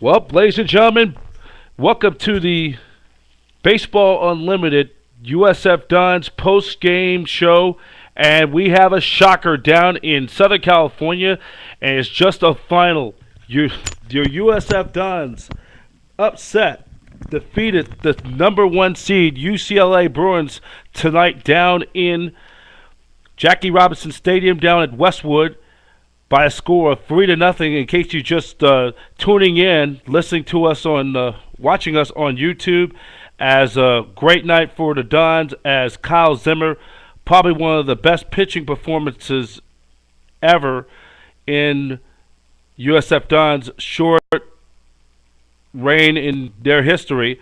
Well, ladies and gentlemen, welcome to the Baseball Unlimited USF Dons post-game show. And we have a shocker down in Southern California, and it's just a final. Your USF Dons upset, defeated the number one seed UCLA Bruins tonight down in Jackie Robinson Stadium down at Westwood by a score of 3-0. In case you just tuning in, listening to us on, watching us on YouTube, as a great night for the Dons, as Kyle Zimmer, probably one of the best pitching performances ever in USF Dons' short reign in their history.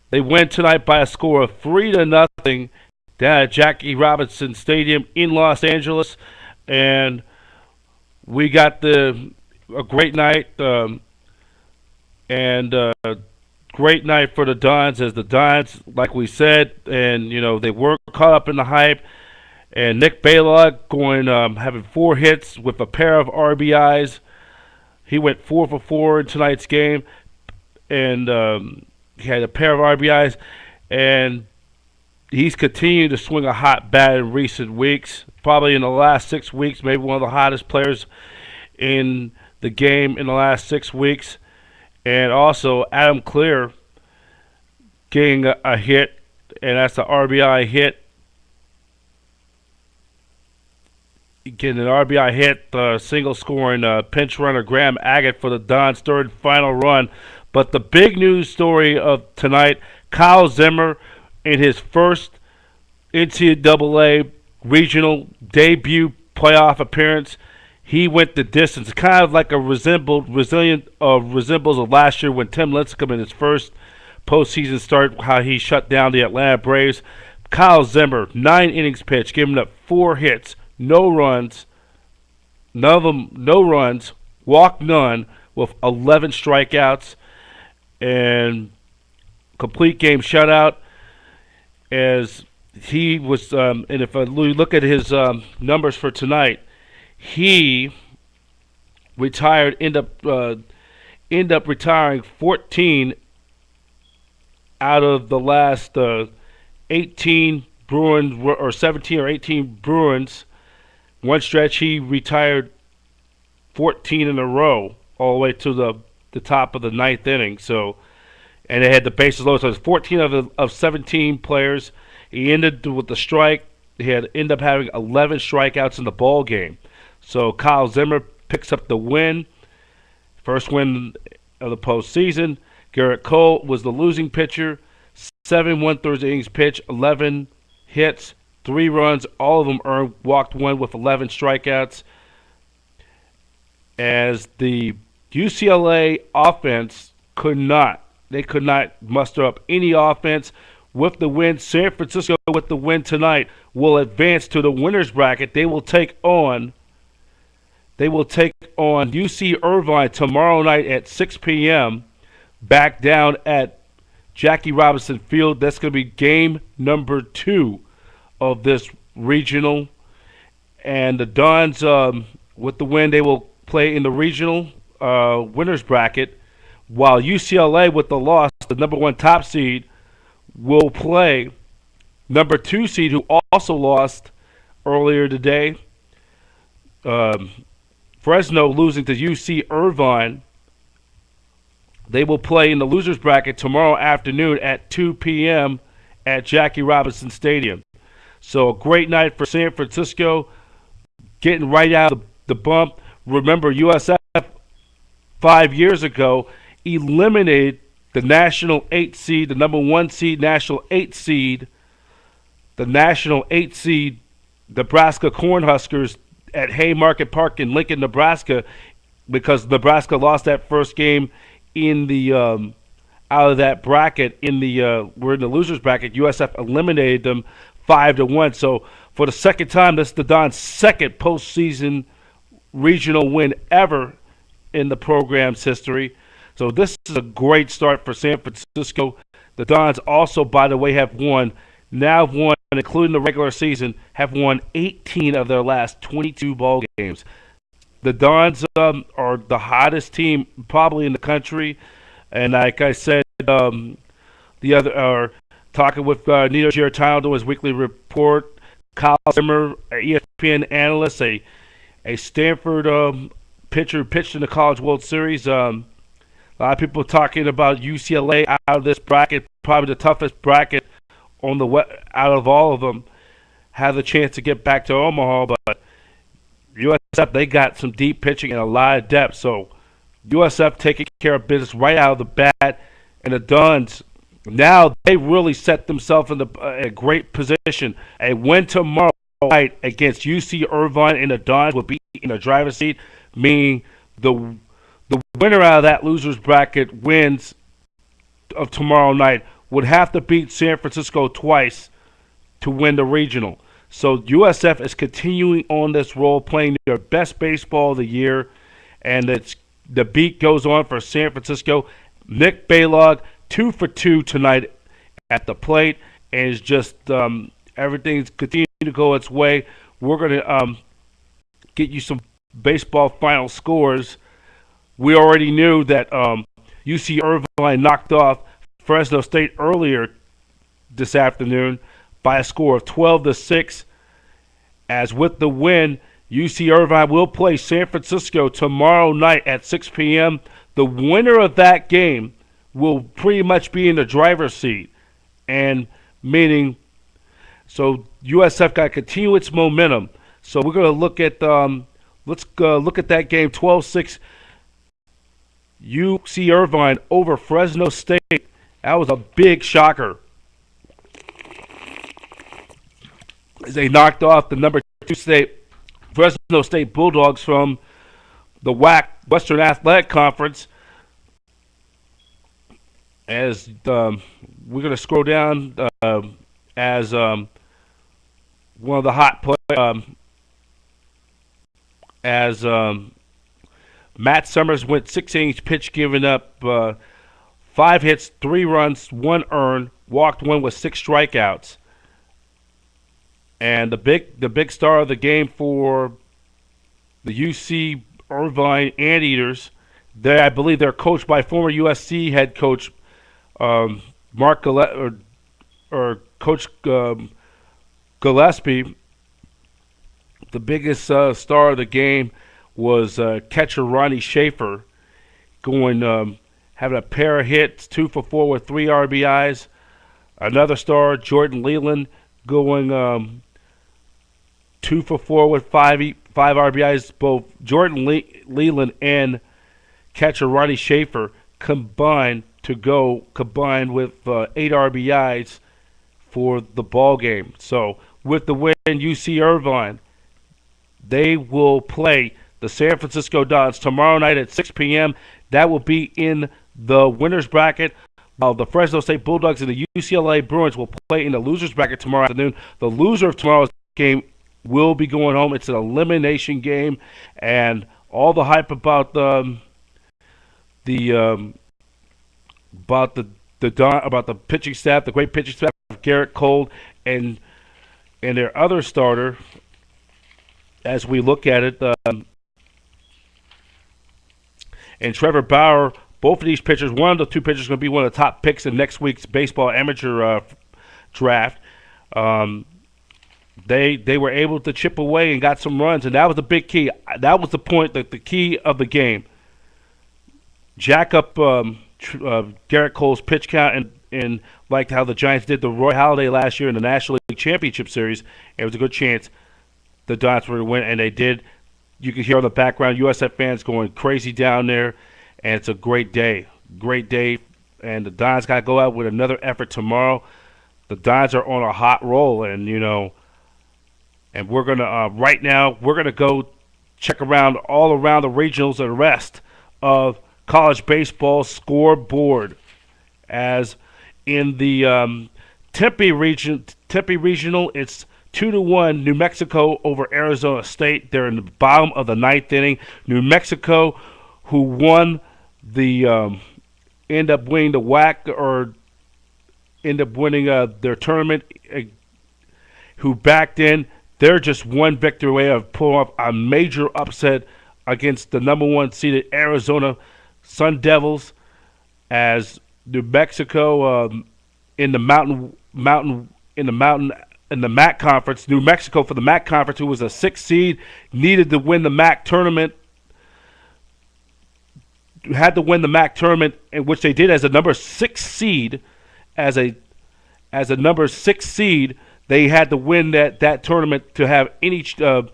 They win tonight by a score of 3-0 down at Jackie Robinson Stadium in Los Angeles, and we got a great night, and great night for the Dons, as the Dons, like we said, and they weren't caught up in the hype. And Nick Baylock going having 4 hits with a pair of RBIs. He went 4 for 4 in tonight's game, and he had a pair of RBIs, and he's continued to swing a hot bat in recent weeks. Probably in the last 6 weeks, maybe one of the hottest players in the game in the last 6 weeks. And also Adam Clear getting a hit, and that's the RBI hit. Getting an RBI hit, single scoring pinch runner Graham Agate for the Dons' third final run. But the big news story of tonight, Kyle Zimmer in his first NCAA regional debut playoff appearance, he went the distance. Kind of like resembles of last year when Tim Lincecum in his first postseason start, how he shut down the Atlanta Braves. Kyle Zimmer, 9 innings pitched, giving up 4 hits, no runs, none of them, no runs, walked none, with 11 strikeouts, and complete game shutout. As he was, and if we look at his numbers for tonight, he retired, end up retiring 14 out of the last 18 Bruins, or 17 or 18 Bruins. One stretch he retired 14 in a row, all the way to the top of the 9th inning. So, and they had the bases loaded. So it's 14 of 17 players. He ended with the strike. He had ended up having 11 strikeouts in the ball game. So Kyle Zimmer picks up the win, first win of the postseason. Garrett Cole was the losing pitcher. 7 1/3 innings pitched, 11 hits, 3 runs, all of them earned, walked 1 with 11 strikeouts. As the UCLA offense could not muster up any offense. With the win, San Francisco, with the win tonight, will advance to the winners bracket. They will take on UC Irvine tomorrow night at 6 p.m. back down at Jackie Robinson Field. That's going to be game number 2 of this regional. And the Dons, with the win, they will play in the regional winners bracket, while UCLA, with the loss, the number 1 top seed, will play number 2 seed, who also lost earlier today. Fresno losing to UC Irvine. They will play in the losers bracket tomorrow afternoon at 2 p.m. at Jackie Robinson Stadium. So a great night for San Francisco, getting right out of the bump. Remember, USF 5 years ago eliminated the national 8 seed, the number 1 seed, national 8 seed, the national 8 seed Nebraska Cornhuskers at Haymarket Park in Lincoln, Nebraska, because Nebraska lost that first game in the out of that bracket. We're in the losers bracket. USF eliminated them 5-1. So for the second time, this is the Dons' second postseason regional win ever in the program's history. So this is a great start for San Francisco. The Dons also, by the way, have won, including the regular season, have won 18 of their last 22 ball games. The Dons are the hottest team probably in the country. And like I said, the other talking with Nino Giarratano doing his weekly report. Kyle Zimmer, ESPN analyst, a Stanford pitcher who pitched in the College World Series. A lot of people talking about UCLA out of this bracket, probably the toughest bracket on the out of all of them. Have the chance to get back to Omaha, but USF, they got some deep pitching and a lot of depth. So USF taking care of business right out of the bat, and the Duns now they really set themselves in a great position. A win tomorrow night against UC Irvine and the Duns will be in the driver's seat, meaning the winner out of that losers bracket wins of tomorrow night would have to beat San Francisco twice to win the regional. So USF is continuing on this roll, playing their best baseball of the year, and the beat goes on for San Francisco. Nick Baylog, 2 for 2 tonight at the plate, and it's just everything's continuing to go its way. We're going to get you some baseball final scores. We already knew that UC Irvine knocked off Fresno State earlier this afternoon by a score of 12-6. As with the win, UC Irvine will play San Francisco tomorrow night at 6 p.m. The winner of that game will pretty much be in the driver's seat, and meaning so USF got to continue its momentum. So we're going to look at let's look at that game 12-6. UC Irvine over Fresno State. That was a big shocker. They knocked off the number 2 state, Fresno State Bulldogs, from the WAC, Western Athletic Conference. As we're going to scroll down as one of the hot play, as Matt Summers went 6 innings pitch, giving up 5 hits, 3 runs, 1 earned, walked 1 with 6 strikeouts. And the big star of the game for the UC Irvine Anteaters, I believe they're coached by former USC head coach Mark or Coach Gillespie. The biggest star of the game was catcher Ronnie Schaefer, going having a pair of hits, 2 for 4 with 3 RBIs. Another star, Jordan Leland, going 2 for 4 with 5 RBIs. Both Jordan Leland and catcher Ronnie Schaefer combined with 8 RBIs for the ball game. So with the win, UC Irvine, they will play the San Francisco Dons tomorrow night at 6 p.m. That will be in the winners bracket, while the Fresno State Bulldogs and the UCLA Bruins will play in the losers bracket tomorrow afternoon. The loser of tomorrow's game will be going home. It's an elimination game, and all the hype about the pitching staff, the great pitching staff of Garrett Cole and their other starter. As we look at it, and Trevor Bauer, both of these pitchers, one of the 2 pitchers is going to be one of the top picks in next week's baseball amateur draft. They were able to chip away and got some runs, and that was the big key. That was the point, the key of the game. Jack up Garrett Cole's pitch count, and like how the Giants did the Roy Halladay last year in the National League Championship Series, it was a good chance the Giants were going to win, and they did. You can hear in the background USF fans going crazy down there, and it's a great day. Great day, and the Dons got to go out with another effort tomorrow. The Dons are on a hot roll, and and we're going to, right now, we're going to go check around all around the regionals and the rest of college baseball scoreboard. As in the Tempe Regional, it's 2-1 New Mexico over Arizona State. They're in the bottom of the 9th inning. New Mexico, who won the end up winning the WAC, or end up winning their tournament, who backed in. They're just one victory away of pulling off a major upset against the number 1 seeded Arizona Sun Devils, as New Mexico in the in the MAC conference. New Mexico for the MAC conference, who was a 6th seed, needed to win the MAC tournament. Had to win the MAC tournament, in which they did as a number 6 seed. As a number 6 seed, they had to win that tournament to have any to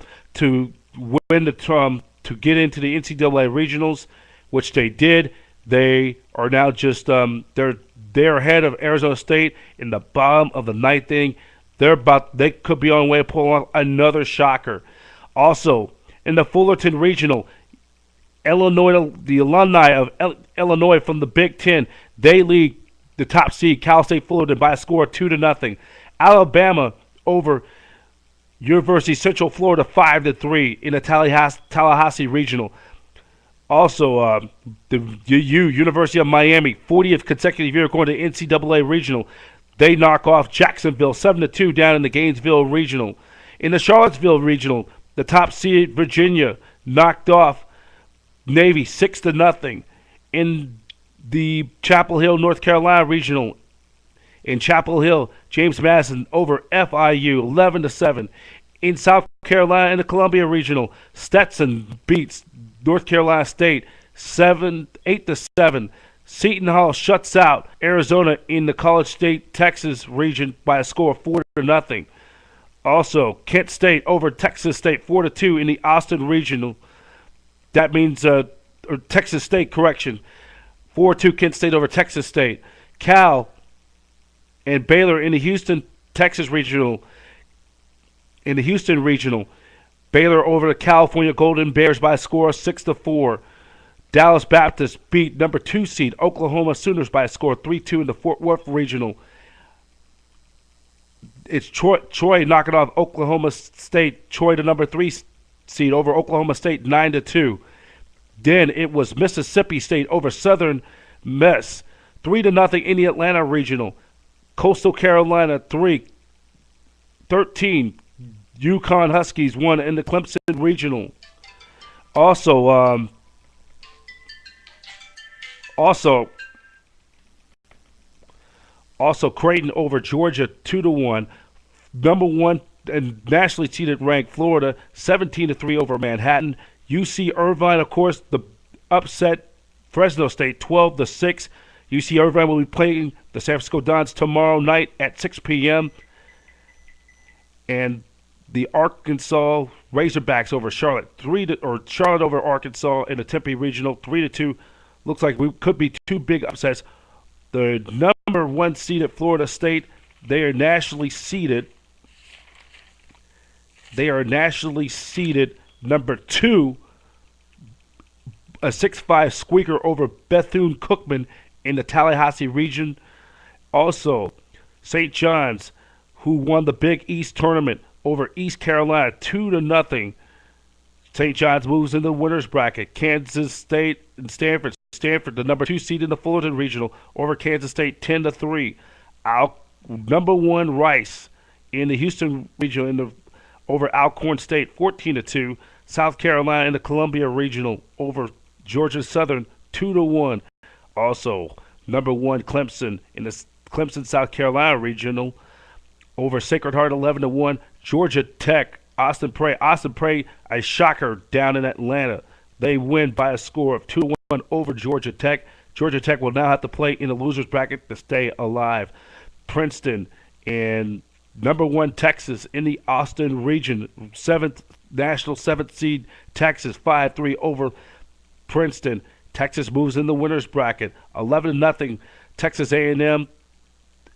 win the to get into the NCAA regionals, which they did. They are now just they're ahead of Arizona State in the bottom of the ninth inning. They could be on the way to pull off another shocker. Also in the Fullerton Regional, Illinois, the alumni of Illinois from the Big Ten, they lead the top seed Cal State Fullerton by a score of 2-0. Alabama over University of Central Florida 5-3 in the Tallahassee Regional. Also, the University of Miami, 40th consecutive year going to NCAA Regional. They knock off Jacksonville 7-2 down in the Gainesville Regional. In the Charlottesville Regional, the top seed Virginia knocked off Navy 6-0. In the Chapel Hill, North Carolina Regional, in Chapel Hill, James Madison over FIU 11-7. In South Carolina, in the Columbia Regional, Stetson beats North Carolina State 8-7. Seton Hall shuts out Arizona in the College State Texas region by a score of 4-0. Also, Kent State over Texas State 4-2 in the Austin Regional. That means or Texas State, correction. 4-2 Kent State over Texas State. Cal and Baylor in the Houston, Texas Regional. In the Houston Regional, Baylor over the California Golden Bears by a score of 6-4. Dallas Baptist beat number 2 seed Oklahoma Sooners by a score of 3-2 in the Fort Worth Regional. It's Troy knocking off Oklahoma State. Troy, the number 3 seed, over Oklahoma State 9-2. Then it was Mississippi State over Southern Miss 3-0 in the Atlanta Regional. Coastal Carolina 13. UConn Huskies won in the Clemson Regional. Also Creighton over Georgia 2-1. Number 1 and nationally seeded ranked Florida 17-3 over Manhattan. UC Irvine, of course, the upset Fresno State 12-6. UC Irvine will be playing the San Francisco Dons tomorrow night at 6 p.m. And the Arkansas Razorbacks over Charlotte, Charlotte over Arkansas in the Tempe Regional 3-2. Looks like we could be 2 big upsets. The number 1 seeded Florida State, they are nationally seeded. Number 2, a 6-5 squeaker over Bethune-Cookman in the Tallahassee region. Also, St. John's, who won the Big East tournament over East Carolina 2-0. St. John's moves into the winners bracket. Kansas State and Stanford. Stanford, the number 2 seed in the Fullerton Regional, over Kansas State 10-3. Number 1 Rice in the Houston Regional over Alcorn State 14-2. South Carolina in the Columbia Regional over Georgia Southern 2-1. Also, number 1 Clemson in the Clemson South Carolina Regional over Sacred Heart 11-1. Georgia Tech, Austin Prey, a shocker down in Atlanta. They win by a score of 2-1 over Georgia Tech. Georgia Tech will now have to play in the losers bracket to stay alive. Princeton and number 1 Texas in the Austin region, 7th national 7th seed Texas 5-3 over Princeton. Texas moves in the winners bracket. 11-0 Texas A&M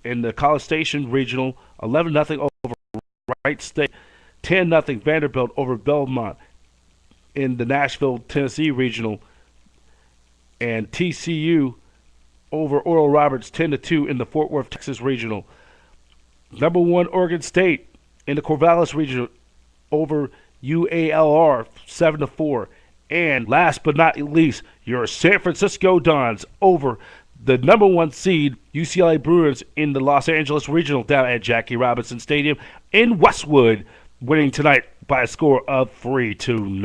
in the College Station Regional. 11-0 over Wright State. 10-0 Vanderbilt over Belmont in the Nashville, Tennessee Regional. And TCU over Oral Roberts 10-2 in the Fort Worth, Texas Regional. Number 1 Oregon State in the Corvallis Regional over UALR 7-4. And last but not least, your San Francisco Dons over the number 1 seed UCLA Bruins in the Los Angeles Regional down at Jackie Robinson Stadium in Westwood, winning tonight by a score of 3-0.